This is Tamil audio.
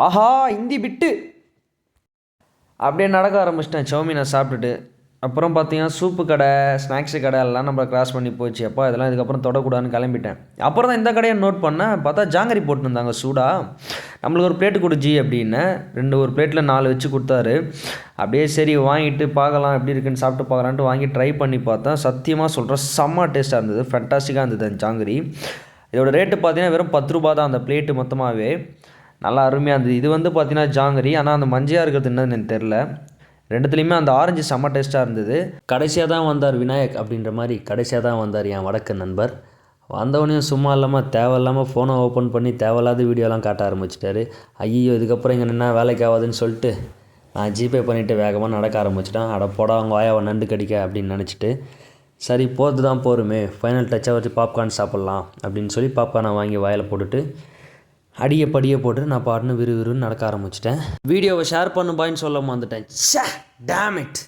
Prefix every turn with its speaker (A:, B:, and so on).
A: ஆஹா இந்தி விட்டு அப்படியே நடக்க ஆரம்பிச்சிட்டேன் சௌமீனை சாப்பிட்டுட்டு. அப்புறம் பார்த்தீங்கன்னா சூப்பு கடை, ஸ்நாக்ஸு கடை எல்லாம் நம்மளை கிராஸ் பண்ணி போச்சு. அப்பா இதெல்லாம் இதுக்கப்புறம் தொடக்கூடாதுன்னு கிளம்பிட்டேன். அப்புறம் தான் இந்த கடையை நோட் பண்ணேன். பார்த்தா ஜாங்கரி போட்டுருந்தாங்க சூடாக. நம்மளுக்கு ஒரு பிளேட்டு கொடுச்சி அப்படின்னு ஒரு பிளேட்டில் 4 வச்சு கொடுத்தாரு. அப்படியே சரி வாங்கிட்டு பார்க்கலாம் எப்படி இருக்குன்னு சாப்பிட்டு பார்க்கலான்ட்டு வாங்கி ட்ரை பண்ணி பார்த்தேன். சத்தியமாக சொல்கிறேன் செம்ம டேஸ்ட்டாக இருந்தது, ஃபேண்டாஸ்டிக்காக இருந்தது அந்த ஜாங்கரி. இதோட ரேட்டு பார்த்தீங்கன்னா வெறும் 10 ரூபா தான் அந்த பிளேட்டு மொத்தமாகவே. நல்லா அருமையாக இருந்தது. இது வந்து பார்த்தீங்கன்னா ஜாங்கரி, ஆனால் அந்த மஞ்சையாக இருக்கிறது என்னன்னு எனக்கு தெரில. ரெண்டுத்துலேயுமே அந்த ஆரஞ்சு செம்ம டேஸ்ட்டாக இருந்தது. கடைசியாக தான் வந்தார் விநாயக் அப்படின்ற மாதிரி, கடைசியாக தான் வந்தார் என் வடக்கு நண்பர். வந்தவனையும் சும்மா இல்லாமல் தேவையில்லாமல் ஃபோனை ஓப்பன் பண்ணி தேவையில்லாத வீடியோலாம் காட்ட ஆரம்பிச்சிட்டாரு. ஐயோ இதுக்கப்புறம் இங்கே நின்னா வேலைக்கு ஆகாதுன்னு சொல்லிட்டு நான் ஜிபே பண்ணிவிட்டு வேகமாக நடக்க ஆரம்பிச்சிட்டேன். அட போடா அவங்க வாயாவை நண்டு கடிக்க அப்படின்னு நினச்சிட்டு, சரி போகிறது தான் போருமே, ஃபைனல் டச்சாக வச்சு பாப்கார்ன் சாப்பிட்லாம் அப்படின்னு சொல்லி பாப்கார்னை வாங்கி வாயில் போட்டுட்டு அடியை படியை போட்டு நான் பாட்டுன்னு விறுவிறுன்னு நடக்க ஆரம்பிச்சிட்டேன். வீடியோவை ஷேர் பண்ணு பாயின்னு சொல்ல வந்துட்டேன். Dam it.